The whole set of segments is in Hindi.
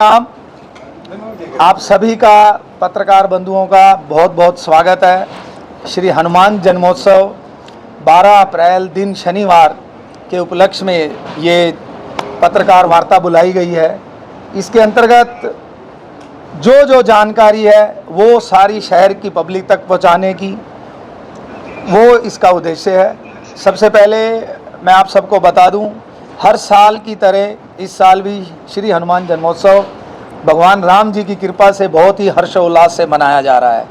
आप सभी का पत्रकार बंधुओं का बहुत बहुत स्वागत है। श्री हनुमान जन्मोत्सव 12 अप्रैल दिन शनिवार के उपलक्ष्य में ये पत्रकार वार्ता बुलाई गई है। इसके अंतर्गत जो जानकारी है वो सारी शहर की पब्लिक तक पहुंचाने की वो इसका उद्देश्य है। सबसे पहले मैं आप सबको बता दूं, हर साल की तरह इस साल भी श्री हनुमान जन्मोत्सव भगवान राम जी की कृपा से बहुत ही हर्षोल्लास से मनाया जा रहा है।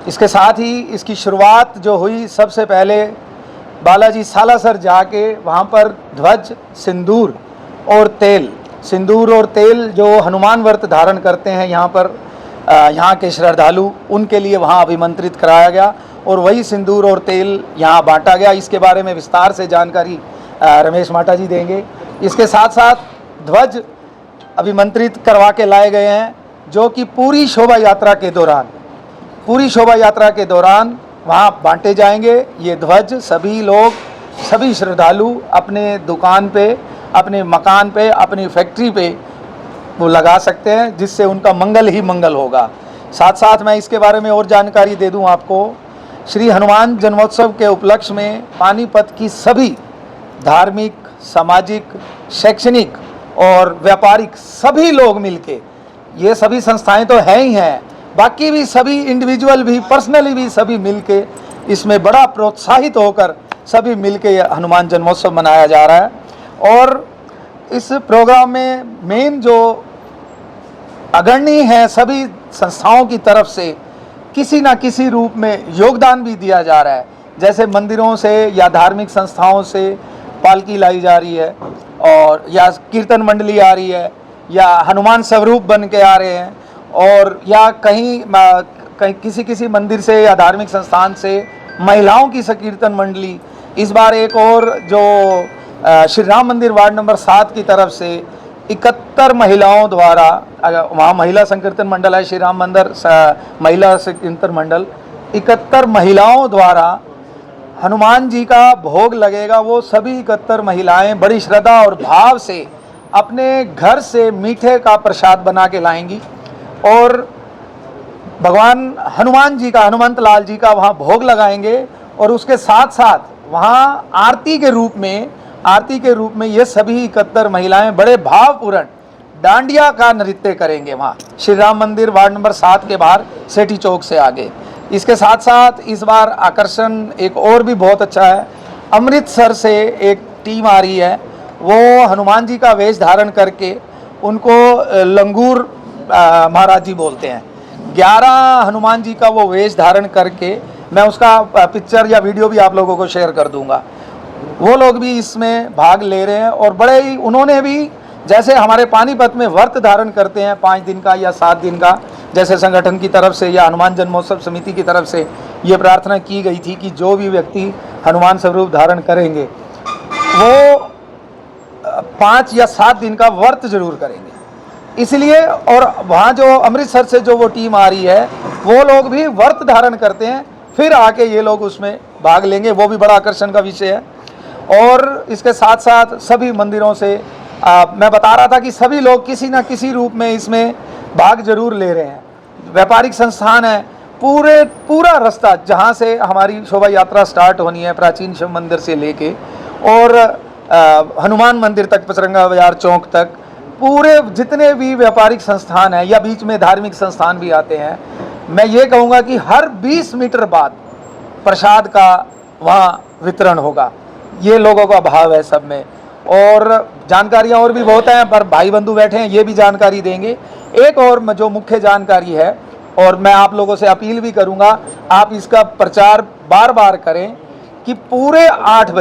इसके साथ ही इसकी शुरुआत जो हुई, सबसे पहले बालाजी सालासर जाके वहाँ पर ध्वज, सिंदूर और तेल जो हनुमान व्रत धारण करते हैं यहाँ पर यहाँ के श्रद्धालु, उनके लिए वहाँ अभिमंत्रित कराया गया और वही सिंदूर और तेल यहाँ बांटा गया। इसके बारे में विस्तार से जानकारी रमेश माटा जी देंगे। इसके साथ साथ ध्वज अभिमंत्रित करवा के लाए गए हैं, जो कि पूरी शोभा यात्रा के दौरान वहाँ बांटे जाएंगे। ये ध्वज सभी लोग, सभी श्रद्धालु अपने दुकान पे, अपने मकान पे, अपनी फैक्ट्री पे वो लगा सकते हैं, जिससे उनका मंगल ही मंगल होगा। साथ साथ मैं इसके बारे में और जानकारी दे दूं आपको। श्री हनुमान जन्मोत्सव के उपलक्ष्य में पानीपत की सभी धार्मिक, सामाजिक, शैक्षणिक और व्यापारिक सभी लोग मिलके, ये सभी संस्थाएं तो हैं ही हैं, बाकी भी सभी इंडिविजुअल भी, पर्सनली भी सभी मिलके इसमें बड़ा प्रोत्साहित होकर सभी मिलके हनुमान जन्मोत्सव मनाया जा रहा है। और इस प्रोग्राम में मेन जो अग्रणी है, सभी संस्थाओं की तरफ से किसी ना किसी रूप में योगदान भी दिया जा रहा है। जैसे मंदिरों से या धार्मिक संस्थाओं से पालकी लाई जा रही है, और या कीर्तन मंडली आ रही है, या हनुमान स्वरूप बन के आ रहे हैं, और या कहीं किसी मंदिर से या धार्मिक संस्थान से महिलाओं की संकीर्तन मंडली। इस बार एक और जो श्री राम मंदिर वार्ड नंबर 7 की तरफ से 71 महिलाओं द्वारा, वहाँ महिला संकीर्तन मंडल है, श्री राम मंदिर महिला संकीर्तन मंडल, 71 महिलाओं द्वारा हनुमान जी का भोग लगेगा। वो सभी 71 महिलाएं बड़ी श्रद्धा और भाव से अपने घर से मीठे का प्रसाद बना के लाएंगी और भगवान हनुमान जी का, हनुमंत लाल जी का वहाँ भोग लगाएंगे। और उसके साथ साथ वहाँ आरती के रूप में ये सभी 71 महिलाएं बड़े भावपूर्ण डांडिया का नृत्य करेंगे वहाँ श्री राम मंदिर वार्ड नंबर 7 के बाहर, सेठी चौक से आगे। इसके साथ साथ इस बार आकर्षण एक और भी बहुत अच्छा है। अमृतसर से एक टीम आ रही है, वो हनुमान जी का वेश धारण करके, उनको लंगूर महाराज जी बोलते हैं, 11 हनुमान जी का वो वेश धारण करके, मैं उसका पिक्चर या वीडियो भी आप लोगों को शेयर कर दूंगा। वो लोग भी इसमें भाग ले रहे हैं और बड़े ही, उन्होंने भी जैसे हमारे पानीपत में व्रत धारण करते हैं 5 दिन का या 7 दिन का, जैसे संगठन की तरफ से या हनुमान जन्मोत्सव समिति की तरफ से ये प्रार्थना की गई थी कि जो भी व्यक्ति हनुमान स्वरूप धारण करेंगे वो 5 या 7 दिन का व्रत जरूर करेंगे। इसलिए, और वहाँ जो अमृतसर से जो वो टीम आ रही है, वो लोग भी व्रत धारण करते हैं, फिर आके ये लोग उसमें भाग लेंगे। वो भी बड़ा आकर्षण का विषय है। और इसके साथ साथ सभी मंदिरों से मैं बता रहा था कि सभी लोग किसी न किसी रूप में इसमें भाग जरूर ले रहे हैं। व्यापारिक संस्थान है, पूरा रास्ता जहाँ से हमारी शोभा यात्रा स्टार्ट होनी है, प्राचीन शिव मंदिर से लेके और हनुमान मंदिर तक, पचरंगा बाजार चौक तक, पूरे जितने भी व्यापारिक संस्थान हैं या बीच में धार्मिक संस्थान भी आते हैं, मैं ये कहूँगा कि हर 20 मीटर बाद प्रसाद का वहाँ वितरण होगा। ये लोगों का भाव है सब में। और जानकारियाँ और भी बहुत हैं, पर भाई बंधु बैठे हैं, ये भी जानकारी देंगे। एक और जो मुख्य जानकारी है, और मैं आप लोगों से अपील भी करूंगा, आप इसका प्रचार बार बार करें कि पूरे 8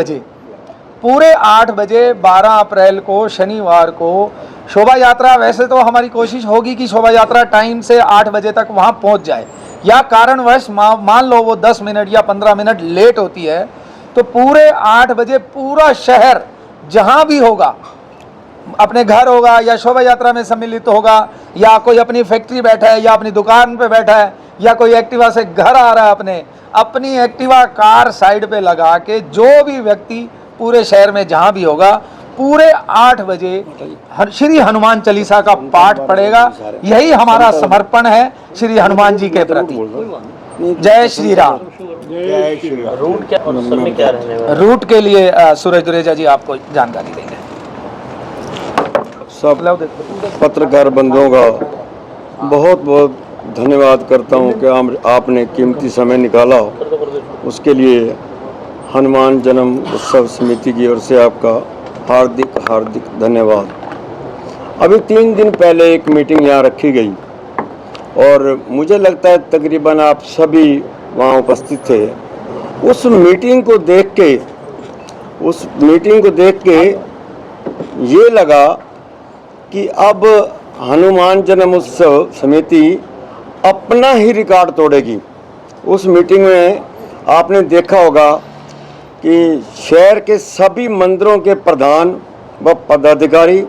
बजे 12 अप्रैल को शनिवार को शोभा यात्रा, वैसे तो हमारी कोशिश होगी कि शोभा यात्रा टाइम से 8 बजे तक वहां पहुंच जाए, या कारणवश मान लो वो 10 मिनट या 15 मिनट लेट होती है, तो पूरे 8 बजे पूरा शहर जहां भी होगा, अपने घर होगा या शोभा यात्रा में सम्मिलित होगा, या कोई अपनी फैक्ट्री बैठा है या अपनी दुकान पे बैठा है, या कोई एक्टिवा से घर आ रहा है, अपनी एक्टिवा कार साइड पे लगा के, जो भी व्यक्ति पूरे शहर में जहां भी होगा पूरे 8 बजे श्री हनुमान चालीसा का पाठ पड़ेगा। यही हमारा समर्पण है श्री हनुमान जी के प्रति। जय श्री राम। रूट क्या और सब में क्या रहने वाला? रूट के लिए सूरज दुरेजा जी आपको जानकारी देंगे। सब पत्रकार बंधुओं का बहुत बहुत धन्यवाद करता हूं कि आपने कीमती समय निकाला उसके लिए हनुमान जन्म उत्सव समिति की ओर से आपका हार्दिक हार्दिक धन्यवाद। अभी 3 दिन पहले एक मीटिंग यहाँ रखी गई और मुझे लगता है तकरीबन आप सभी वहाँ उपस्थित थे। उस मीटिंग को देख के ये लगा कि अब हनुमान जन्म उत्सव समिति अपना ही रिकॉर्ड तोड़ेगी। उस मीटिंग में आपने देखा होगा कि शहर के सभी मंदिरों के प्रधान व पदाधिकारी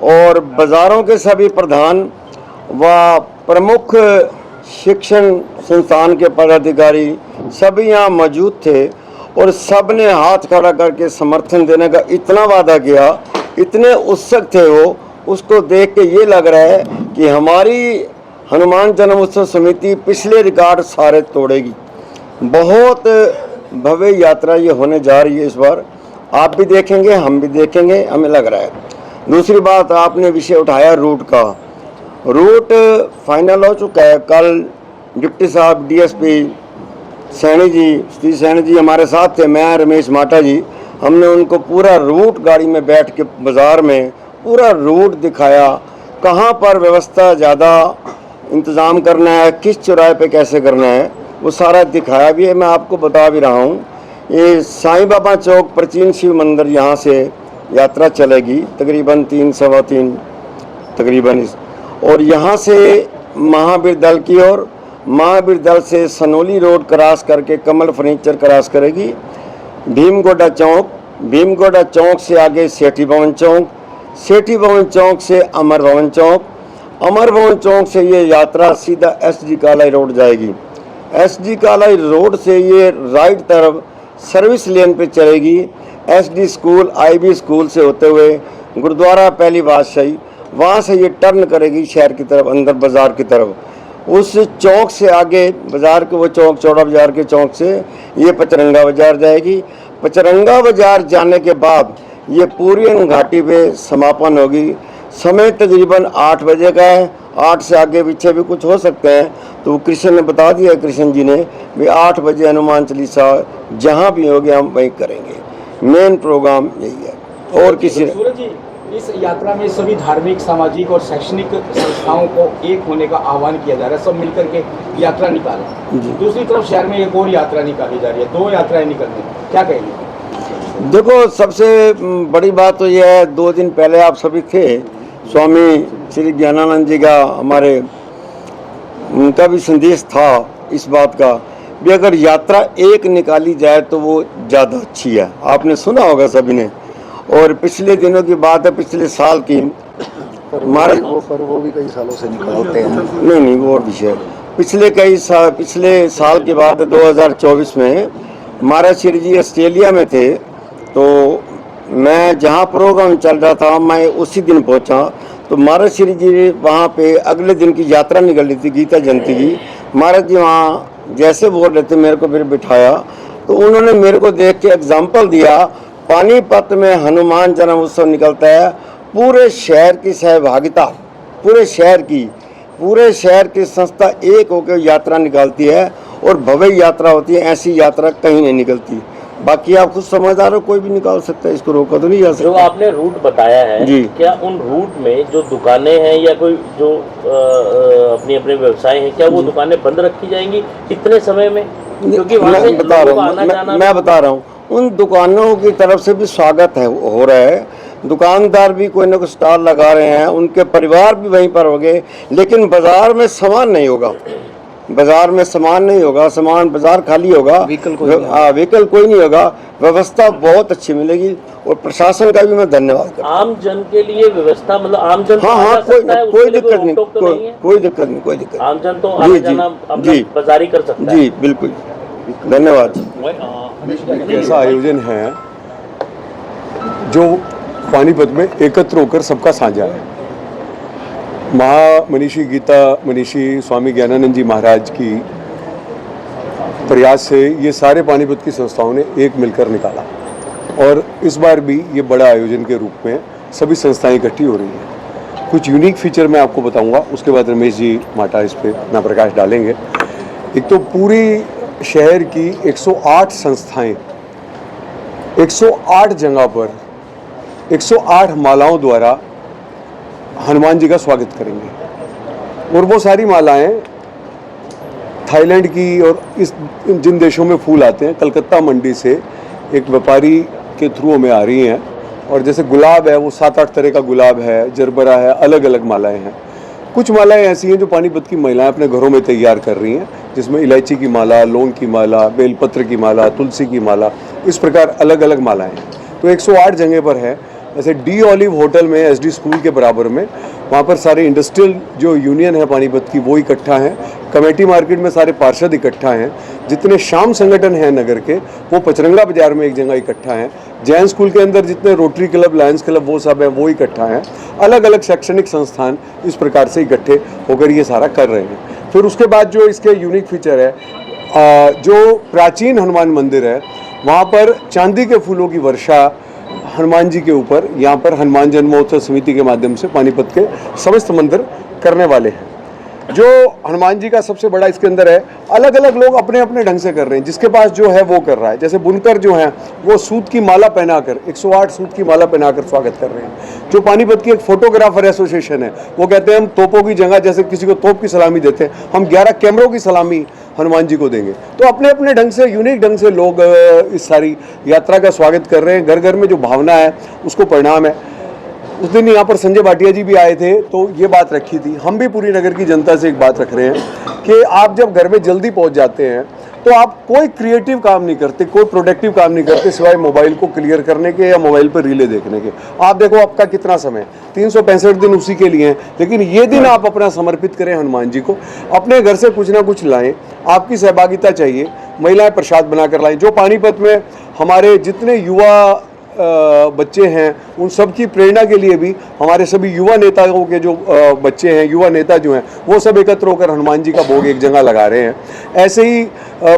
और बाज़ारों के सभी प्रधान व प्रमुख शिक्षण संस्थान के पदाधिकारी सभी यहाँ मौजूद थे और सब ने हाथ खड़ा करके समर्थन देने का इतना वादा किया, इतने उत्सुक थे वो। उसको देख के ये लग रहा है कि हमारी हनुमान जन्म उत्सव समिति पिछले रिकॉर्ड सारे तोड़ेगी। बहुत भव्य यात्रा ये होने जा रही है इस बार। आप भी देखेंगे, हम भी देखेंगे, हमें लग रहा है। दूसरी बात, आपने विषय उठाया रूट का। रूट फाइनल हो चुका है। कल डिप्टी साहब डीएसपी सैनी जी, श्री सैनी जी हमारे साथ थे, मैं रमेश माटा जी, हमने उनको पूरा रूट गाड़ी में बैठ के बाज़ार में पूरा रूट दिखाया, कहाँ पर व्यवस्था ज़्यादा इंतज़ाम करना है, किस चौराहे पे कैसे करना है, वो सारा दिखाया भी है। मैं आपको बता भी रहा हूँ, ये साईं बाबा चौक प्राचीन शिव मंदिर यहाँ से यात्रा चलेगी तकरीबन 3 सवा 3 तकरीबन, और यहाँ से महावीर दल की ओर, महावीर दल से सनोली रोड क्रॉस करके कमल फर्नीचर क्रॉस करेगी, भीमगोड़ा चौक, भीमगोड़ा चौक से आगे सेठी भवन चौक, सेठी भवन चौक से अमर भवन चौक, अमर भवन चौक से ये यात्रा सीधा एसडी कालाई रोड जाएगी। एसडी कालाई रोड से ये राइट तरफ सर्विस लेन पे चलेगी, एसडी स्कूल, आईबी स्कूल से होते हुए गुरुद्वारा पहली बादशाही, वहाँ से ये टर्न करेगी शहर की तरफ, अंदर बाज़ार की तरफ। उस चौक से आगे बाज़ार के वो चौक, चौड़ा बाज़ार के चौक से ये पचरंगा बाज़ार जाएगी। पचरंगा बाज़ार जाने के बाद ये पूरी घाटी पे समापन होगी। समय तकरीबन 8 बजे का है, 8 से आगे पीछे भी कुछ हो सकते हैं, तो कृष्ण ने बता दिया, कृष्ण जी ने भी 8 बजे हनुमान चालीसा जहाँ भी होगी हम वहीं करेंगे। मेन प्रोग्राम यही है और किसी सूरज जी, इस यात्रा में सभी धार्मिक, सामाजिक और शैक्षणिक संस्थाओं को एक होने का आह्वान किया जा रहा है, सब मिलकर के यात्रा निकालें। दूसरी तरफ शहर में एक और यात्रा निकाली जा रही है, 2 यात्राएं निकल रही हैं, क्या कहेंगे? देखो, सबसे बड़ी बात तो यह है, 2 दिन पहले आप सभी थे, स्वामी श्री ज्ञानानंद जी का, हमारे उनका भी संदेश था इस बात का भी अगर यात्रा एक निकाली जाए तो वो ज़्यादा अच्छी है। आपने सुना होगा सभी ने, और पिछले दिनों की बात है, पिछले साल की, हमारे वो भी कई सालों से निकालते हैं। नहीं वो विषय पिछले साल की बात है, 2024 में महाराज श्री जी ऑस्ट्रेलिया में थे, तो मैं जहाँ प्रोग्राम चल रहा था मैं उसी दिन पहुँचा, तो महाराज श्री जी वहाँ पे अगले दिन की यात्रा निकल रही थी, गीता जयंती की। महाराज जी वहाँ जैसे बोल रहे थे, मेरे को फिर बिठाया, तो उन्होंने मेरे को देख के एग्जाम्पल दिया, पानीपत में हनुमान जन्म उत्सव निकलता है, पूरे शहर की सहभागिता, पूरे शहर की संस्था एक होकर यात्रा निकालती है और भव्य यात्रा होती है। ऐसी यात्रा कहीं नहीं निकलती। बाकी आप खुद समझदार हो, कोई भी निकाल सकता है, इसको रोका तो नहीं जा सकता। जो आपने रूट बताया है जी, क्या उन रूट में जो दुकानें हैं या कोई जो अपने व्यवसाय हैं, क्या वो दुकानें बंद रखी जाएंगी कितने समय में? क्योंकि मैं बता रहा हूँ उन दुकानों की तरफ से भी स्वागत है, हो रहा है। दुकानदार भी कोई ना कोई स्टॉल लगा रहे हैं, उनके परिवार भी वहीं पर होंगे, लेकिन बाजार में सामान नहीं होगा, सामान बाजार खाली होगा, व्हीकल कोई नहीं होगा। व्यवस्था बहुत अच्छी मिलेगी और प्रशासन का भी मैं धन्यवाद करता हूं। आम जन के लिए व्यवस्था, मतलब आम जन कोई दिक्कत नहीं, आम जन तो आना जाना बाजारी कर सकता है। जी बिल्कुल, धन्यवाद। ऐसा आयोजन है जो पानीपत में एकत्र होकर सबका साझा है। महामनीषी गीता मनीषी स्वामी ज्ञानानंद जी महाराज की प्रयास से ये सारे पानीपत की संस्थाओं ने एक मिलकर निकाला और इस बार भी ये बड़ा आयोजन के रूप में सभी संस्थाएं इकट्ठी हो रही हैं। कुछ यूनिक फीचर मैं आपको बताऊंगा, उसके बाद रमेश जी माटा इस पे अपना प्रकाश डालेंगे। एक तो पूरी शहर की 108 संस्थाएं 108 जगह पर 108 मालाओं द्वारा हनुमान जी का स्वागत करेंगे और वो सारी मालाएं थाईलैंड की और इस जिन देशों में फूल आते हैं, कलकत्ता मंडी से एक व्यापारी के थ्रू हमें आ रही हैं। और जैसे गुलाब है वो 7-8 तरह का गुलाब है, जरबरा है, अलग अलग मालाएं हैं। कुछ मालाएं ऐसी हैं जो पानीपत की महिलाएं अपने घरों में तैयार कर रही हैं, जिसमें इलायची की माला, लौंग की माला, बेलपत्र की माला, तुलसी की माला, इस प्रकार अलग अलग मालाएं हैं। तो 108 जगह पर है। जैसे डी ऑलिव होटल में एसडी स्कूल के बराबर में, वहाँ पर सारे इंडस्ट्रियल जो यूनियन है पानीपत की वो इकट्ठा हैं। कमेटी मार्केट में सारे पार्षद इकट्ठा हैं। जितने शाम संगठन हैं नगर के वो पचरंगा बाजार में एक जगह इकट्ठा हैं। जैन स्कूल के अंदर जितने रोटरी क्लब, लायंस क्लब वो सब हैं वो इकट्ठा हैं। अलग अलग शैक्षणिक संस्थान इस प्रकार से इकट्ठे होकर ये सारा कर रहे हैं। फिर उसके बाद जो इसके यूनिक फीचर है, जो प्राचीन हनुमान मंदिर है वहाँ पर चांदी के फूलों की वर्षा हनुमान जी के ऊपर यहाँ पर हनुमान जन्मोत्सव समिति के माध्यम से पानीपत के समस्त मंदिर करने वाले हैं। जो हनुमान जी का सबसे बड़ा इसके अंदर है, अलग अलग लोग अपने अपने ढंग से कर रहे हैं, जिसके पास जो है वो कर रहा है। जैसे बुनकर जो हैं वो सूत की माला पहनाकर 108 सूत की माला पहनाकर स्वागत कर रहे हैं। जो पानीपत की एक फोटोग्राफर एसोसिएशन है वो कहते हैं हम तोपों की जगह जैसे किसी को तोप की सलामी देते हैं, हम 11 कैमरों की सलामी हनुमान जी को देंगे। तो अपने अपने ढंग से, यूनिक ढंग से लोग इस सारी यात्रा का स्वागत कर रहे हैं। घर घर में जो भावना है उसको परिणाम है। उस दिन यहाँ पर संजय भाटिया जी भी आए थे तो ये बात रखी थी। हम भी पूरी नगर की जनता से एक बात रख रहे हैं कि आप जब घर में जल्दी पहुँच जाते हैं तो आप कोई क्रिएटिव काम नहीं करते, कोई प्रोडक्टिव काम नहीं करते सिवाय मोबाइल को क्लियर करने के या मोबाइल पर रीले देखने के। आप देखो आपका कितना समय, 365 दिन उसी के लिए हैं, लेकिन ये दिन आप अपना समर्पित करें हनुमान जी को। अपने घर से कुछ ना कुछ लाएं, आपकी सहभागिता चाहिए। महिलाएं प्रसाद बनाकर लाएं। जो पानीपत में हमारे जितने युवा बच्चे हैं उन सब की प्रेरणा के लिए भी हमारे सभी युवा नेताओं के जो बच्चे हैं, युवा नेता जो हैं वो सब एकत्र होकर हनुमान जी का भोग एक जगह लगा रहे हैं। ऐसे ही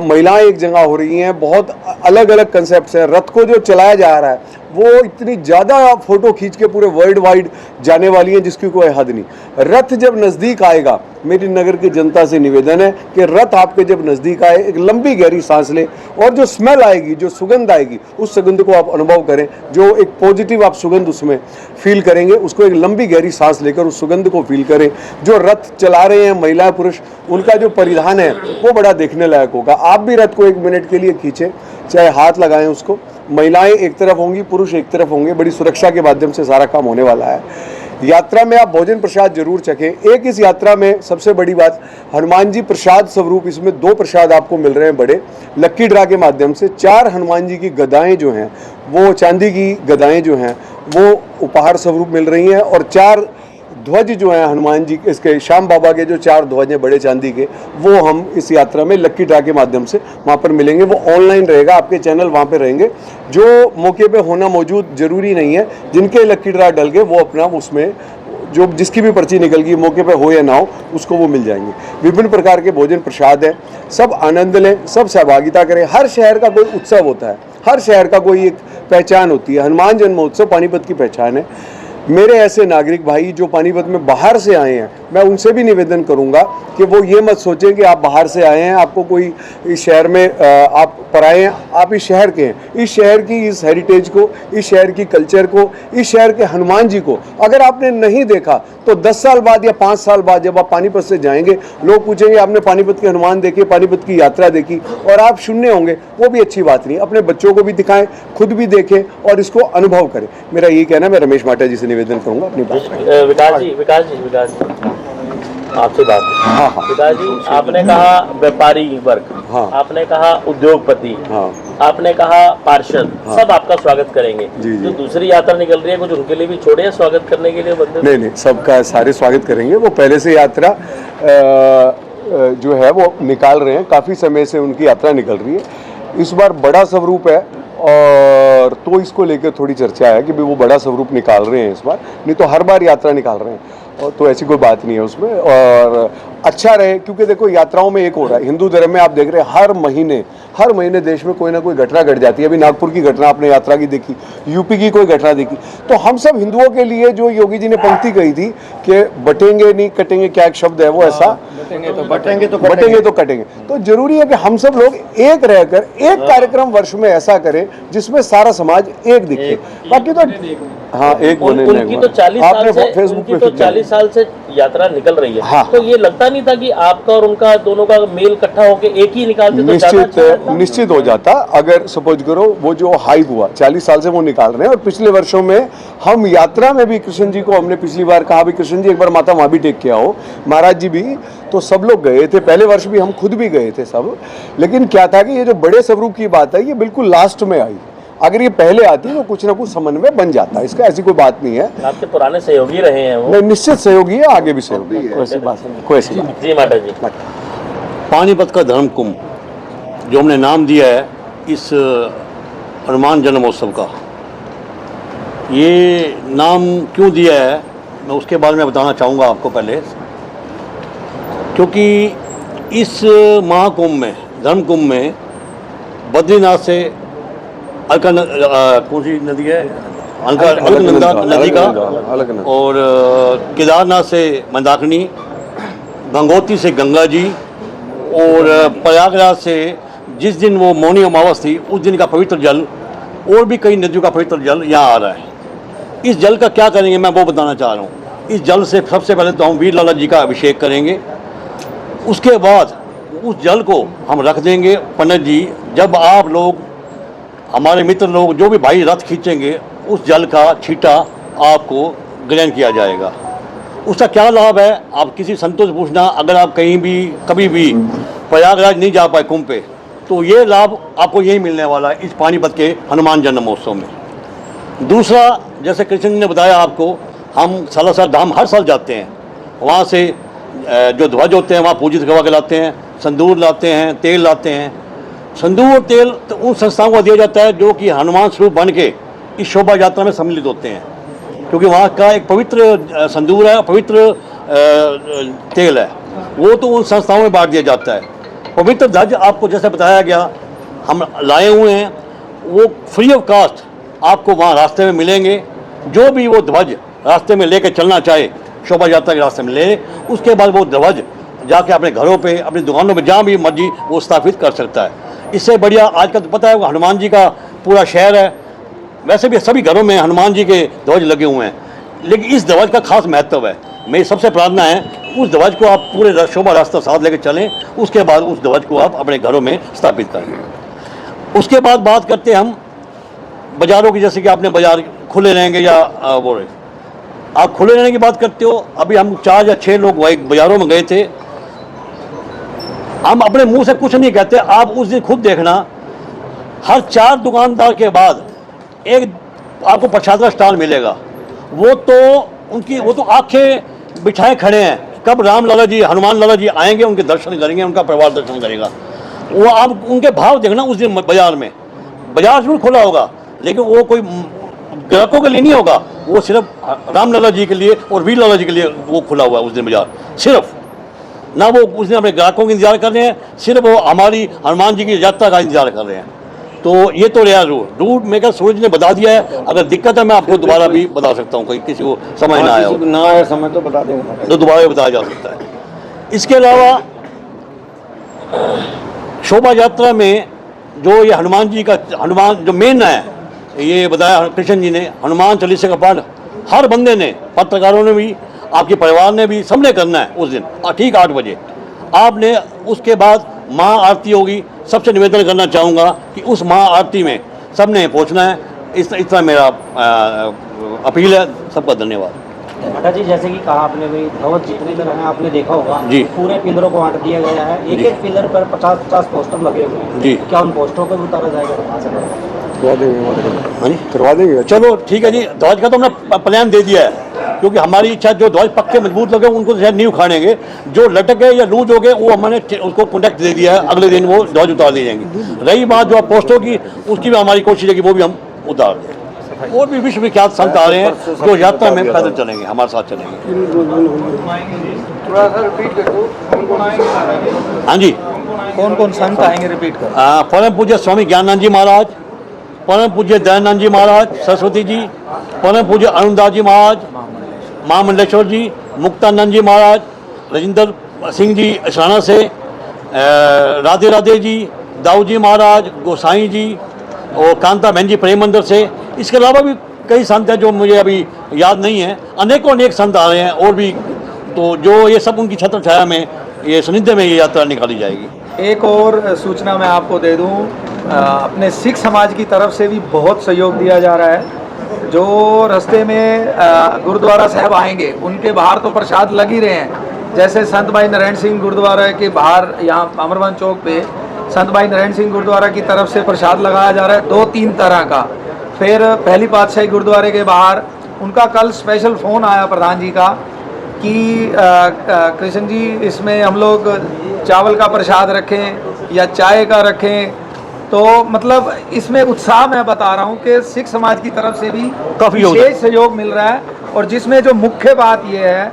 महिलाएं एक जगह हो रही हैं। बहुत अलग अलग कंसेप्ट हैं। रथ को जो चलाया जा रहा है वो इतनी ज़्यादा फोटो खींच के पूरे वर्ल्ड वाइड जाने वाली है जिसकी कोई हद नहीं। रथ जब नज़दीक आएगा, मेरी नगर की जनता से निवेदन है कि रथ आपके जब नज़दीक आए एक लंबी गहरी सांस ले और जो स्मेल आएगी, जो सुगंध आएगी, उस सुगंध को आप अनुभव करें। जो एक पॉजिटिव आप सुगंध उसमें फील करेंगे, उसको एक लंबी गहरी सांस लेकर उस सुगंध को फील करें। जो रथ चला रहे हैं महिला पुरुष, उनका जो परिधान है वो बड़ा देखने लायक होगा। आप भी रथ को 1 मिनट के लिए खींचें, चाहे हाथ लगाएं उसको। महिलाएं एक तरफ होंगी, पुरुष एक तरफ होंगे। बड़ी सुरक्षा के माध्यम से सारा काम होने वाला है। यात्रा में आप भोजन प्रसाद जरूर चखें। एक इस यात्रा में सबसे बड़ी बात, हनुमान जी प्रसाद स्वरूप इसमें 2 प्रसाद आपको मिल रहे हैं बड़े। लक्की ड्रा के माध्यम से 4 हनुमान जी की गदाएं जो हैं वो चांदी की गदाएं जो हैं वो उपहार स्वरूप मिल रही हैं। और 4 ध्वज जो हैं हनुमान जी के, इसके श्याम बाबा के जो 4 ध्वज हैं बड़े चांदी के, वो हम इस यात्रा में लक्की ड्रा के माध्यम से वहाँ पर मिलेंगे। वो ऑनलाइन रहेगा, आपके चैनल वहाँ पे रहेंगे। जो मौके पे होना मौजूद जरूरी नहीं है, जिनके लक्की ड्रा डल गए वो अपना उसमें जो जिसकी भी पर्ची निकल गई मौके पे हो या ना हो उसको वो मिल जाएंगे। विभिन्न प्रकार के भोजन प्रसाद हैं। सब आनंद लें, सब सहभागिता करें। हर शहर का कोई उत्सव होता है, हर शहर का कोई एक पहचान होती है। हनुमान जन्मोत्सव पानीपत की पहचान है। मेरे ऐसे नागरिक भाई जो पानीपत में बाहर से आए हैं, मैं उनसे भी निवेदन करूंगा कि वो ये मत सोचें कि आप बाहर से आए हैं, आपको कोई इस शहर में आप पराए हैं। आप इस शहर के हैं। इस शहर की इस हेरिटेज को, इस शहर की कल्चर को, इस शहर के हनुमान जी को अगर आपने नहीं देखा तो 10 साल बाद या 5 साल बाद जब आप पानीपत से जाएंगे, लोग पूछेंगे आपने पानीपत के हनुमान देखे, पानीपत की यात्रा देखी, और आप शून्य होंगे। वो भी अच्छी बात नहीं। अपने बच्चों को भी दिखाएं, खुद भी देखें और इसको अनुभव करें। मेरा यही कहना है। मैं रमेश माटा जी से निवेदन करूंगा अपनी बात। विकास जी आपसे बात। हाँ हाँ विकास जी, आपने कहा व्यापारी वर्ग, हाँ, आपने कहा उद्योगपति, हाँ, आपने कहा पार्षद, हाँ, सब आपका स्वागत करेंगे। जी, जो दूसरी यात्रा निकल रही है कुछ उनके लिए भी छोड़े हैं स्वागत करने के लिए बंदे? नहीं, सबका सारे स्वागत करेंगे। वो पहले से यात्रा जो है वो निकाल रहे हैं, काफ़ी समय से उनकी यात्रा निकल रही है। इस बार बड़ा स्वरूप है और और तो इसको लेकर थोड़ी चर्चा है कि भाई वो बड़ा स्वरूप निकाल रहे हैं इस बार, नहीं तो हर बार यात्रा निकाल रहे हैं, और तो ऐसी कोई बात नहीं है उसमें। और अच्छा रहे, क्योंकि देखो यात्राओं में एक हो रहा है, हिंदू धर्म में आप देख रहे हैं हर महीने देश में कोई ना कोई घटना घट जाती है। अभी नागपुर की घटना आपने यात्रा की देखी, यूपी की कोई घटना देखी। तो हम सब हिंदुओं के लिए जो योगी जी ने पंक्ति कही थी कि बटेंगे नहीं कटेंगे, क्या एक शब्द है वो ऐसा, बटेंगे तो कटेंगे। तो जरूरी है कि हम सब लोग एक रहकर एक कार्यक्रम वर्ष में ऐसा करें जिसमें सारा समाज एक दिखे। बाकी तो हाँ, एक उनकी तो 40 साल से यात्रा निकल रही है। हाँ। तो ये लगता नहीं था कि आपका और उनका दोनों का मेल इकट्ठा होके एक ही निकालते तो ज्यादा अच्छा रहता? निश्चित हो जाता। अगर सपोज करो वो जो हाइप हुआ 40 साल से वो निकाल रहे हैं, और पिछले वर्षों में हम यात्रा में भी कृष्ण जी को हमने पिछली बार कहा भी कृष्ण जी एक बार माता वहाँ भी टेक के आओ, महाराज जी भी, तो सब लोग गए थे। पहले वर्ष भी हम खुद भी गए थे सब। लेकिन क्या था कि ये जो बड़े स्वरूप की बात है ये बिल्कुल लास्ट में आई। अगर ये पहले आती तो कुछ ना कुछ समन्वय बन जाता है, इसका ऐसी कोई बात नहीं है। आपके पुराने सहयोगी रहे हैं वो? नहीं, निश्चित सहयोगी है, आगे भी सहयोगी है, कोई ऐसी बात नहीं, कोई ऐसी बात जी माता जी। पानीपत का धर्म कुंभ जो हमने नाम दिया है इस हनुमान जन्मोत्सव का, ये नाम क्यों दिया है मैं उसके बारे में बताना चाहूँगा आपको पहले। क्योंकि इस महाकुंभ में, धर्म कुंभ में, बद्रीनाथ से कौन सी नदी है, अलकनंदा नदी का, और केदारनाथ से मंदाकिनी, गंगोत्री से गंगा जी, और प्रयागराज से जिस दिन वो मौनी अमावस थी उस दिन का पवित्र जल, और भी कई नदियों का पवित्र जल यहाँ आ रहा है। इस जल का क्या करेंगे मैं वो बताना चाह रहा हूँ। इस जल से सबसे पहले तो हम वीर लाला जी का अभिषेक करेंगे, उसके बाद उस जल को हम रख देंगे। पंडित जी, जब आप लोग, हमारे मित्र लोग, जो भी भाई रथ खींचेंगे, उस जल का छींटा आपको ग्रहण किया जाएगा। उसका क्या लाभ है, आप किसी संतों से पूछना, अगर आप कहीं भी कभी भी प्रयागराज नहीं जा पाए कुंभ पे, तो ये लाभ आपको यही मिलने वाला है इस पानीपत के हनुमान जन्मोत्सव में। दूसरा, जैसे कृष्ण जी ने बताया आपको, हम सालासर धाम हर साल जाते हैं, वहाँ से जो ध्वज होते हैं वहाँ पूजित करवा के लाते हैं, संदूर लाते हैं, तेल लाते हैं। संदूर और तेल तो उन संस्थाओं को दिया जाता है जो कि हनुमान स्वरूप बन के इस शोभा यात्रा में सम्मिलित होते हैं, क्योंकि वहाँ का एक पवित्र संदूर है, पवित्र तेल है, वो तो उन संस्थाओं में बांट दिया जाता है। पवित्र ध्वज आपको जैसे बताया गया हम लाए हुए हैं, वो फ्री ऑफ कास्ट आपको वहाँ रास्ते में मिलेंगे। जो भी वो ध्वज रास्ते में लेकर चलना चाहे, शोभा यात्रा के रास्ते में ले, उसके बाद वो ध्वज जाके अपने घरों पे, अपनी दुकानों में, जहाँ भी मर्जी वो स्थापित कर सकता है। इससे बढ़िया आजकल तो पता है हनुमान जी का पूरा शहर है, वैसे भी सभी घरों में हनुमान जी के ध्वज लगे हुए हैं, लेकिन इस ध्वज का खास महत्व है। मेरी सबसे प्रार्थना है उस ध्वज को आप पूरे शोभा रास्ता साथ लेकर चलें, उसके बाद उस ध्वज को आप अपने घरों में स्थापित करें। उसके बाद बात करते हैं हम बाज़ारों की, जैसे कि आपने बाज़ार खुले रहेंगे या वो रहे, आप खुले रहने की बात करते हो। अभी हम 4 या 6 लोग बाज़ारों में गए थे, हम अपने मुंह से कुछ नहीं कहते, आप उस दिन खुद देखना, हर 4 दुकानदार के बाद एक आपको प्रसाद का स्टॉल मिलेगा। वो तो आंखें बिठाए खड़े हैं, कब राम लाला जी, हनुमान लाला जी आएंगे, उनके दर्शन करेंगे, उनका परिवार दर्शन करेगा। वो आप उनके भाव देखना उस दिन बाजार में। बाजार जरूर खुला होगा, लेकिन वो कोई ग्राहकों के लिए नहीं होगा, वो सिर्फ राम लाला जी के लिए और वीर लाला जी के लिए वो खुला हुआ है उस दिन बाजार। सिर्फ ना वो उस दिन अपने ग्राहकों का इंतजार कर रहे हैं, सिर्फ वो हमारी हनुमान जी की यात्रा का इंतजार कर रहे हैं। तो ये तो रहा रूट मेकर सूरज ने बता दिया है। अगर दिक्कत है मैं आपको दोबारा भी बता सकता हूँ, कोई किसी को समझ ना आया हो, ना आया समय तो बता देंगे, तो दोबारा भी बताया जा सकता है। इसके अलावा शोभा यात्रा में जो ये हनुमान जी का, हनुमान जो मेन है, ये बताया कृष्ण जी ने, हनुमान चालीसा का पाठ हर बंदे ने, पत्रकारों ने भी, आपके परिवार ने भी, सबने करना है उस दिन ठीक 8 बजे। आपने उसके बाद महाआरती होगी। सबसे निवेदन करना चाहूँगा कि उस महाआरती में सबने पहुँचना है। इतना मेरा अपील है। सबका धन्यवाद। माता जी, जैसे कि कहा आपने भी, ध्वज जितने तरह हैं आपने देखा होगा जी, पूरे पिलरों को बांट दिया गया है। एक पिलर पर 50-50 पोस्टर लगे हुए हैं जी। क्या उन पोस्टरों को भी उतारा जाएगा? करवा देंगे। चलो ठीक है जी। ध्वज का तो हमने प्लान दे दिया है, क्योंकि हमारी इच्छा जो ध्वज पक्के मजबूत लगे उनको शायद नहीं उखाड़ेंगे, जो लटक गए या लूज हो गए वो हमने उसको कॉन्टैक्ट दे दिया है, अगले दिन वो ध्वज उतार दी जाएंगी। रही बात जो पोस्टों की, उसकी भी हमारी कोशिश है कि वो भी हम उतार दें। और भी विश्वविख्यात संत आ रहे हैं जो यात्रा में पैदल चलेंगे, हमारे साथ चलेंगे। हाँ जी, कौन कौन संत आएंगे रिपीट कर? परम पूज्य स्वामी ज्ञानानंद जी महाराज, परम पूज्य दयानंद जी महाराज सरस्वती जी, परम पूज्य अरुणदास जी महाराज, महामंडलेश्वर जी, मुक्तानंद जी महाराज, राजेंद्र सिंह जी अशाना से, राधे राधे जी, दाऊ जी महाराज, गोसाई जी और कांता बहन जी प्रेम मंदिर से। इसके अलावा भी कई संत हैं जो मुझे अभी याद नहीं है, अनेकों अनेक संत आ रहे हैं और भी। तो जो ये सब उनकी छत्र छाया में, ये सानिध्य में ये यात्रा निकाली जाएगी। एक और सूचना मैं आपको दे दूं, अपने सिख समाज की तरफ से भी बहुत सहयोग दिया जा रहा है। जो रास्ते में गुरुद्वारा साहब आएंगे उनके बाहर तो प्रसाद लग ही रहे हैं। जैसे संत भाई नारायण सिंह गुरुद्वारा के बाहर यहाँ अमरवन चौक पे संत भाई नारायण सिंह गुरुद्वारा की तरफ से प्रसाद लगाया जा रहा है 2-3 तरह का। फिर पहली पातशाही गुरुद्वारे के बाहर उनका कल स्पेशल फ़ोन आया प्रधान जी का कि कृष्ण जी इसमें हम लोग चावल का प्रसाद रखें या चाय का रखें। तो मतलब इसमें उत्साह मैं बता रहा हूँ कि सिख समाज की तरफ से भी काफ़ी विशेष सहयोग मिल रहा है। और जिसमें जो मुख्य बात ये है,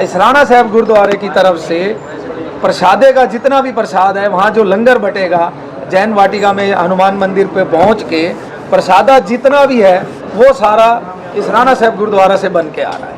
इसराना साहब गुरुद्वारे की तरफ से प्रसादे का जितना भी प्रसाद है, वहाँ जो लंगर बटेगा जैन वाटिका में हनुमान मंदिर पे पहुँच के प्रसादा जितना भी है वो सारा इसराना साहब गुरुद्वारा से बन के आ रहा है।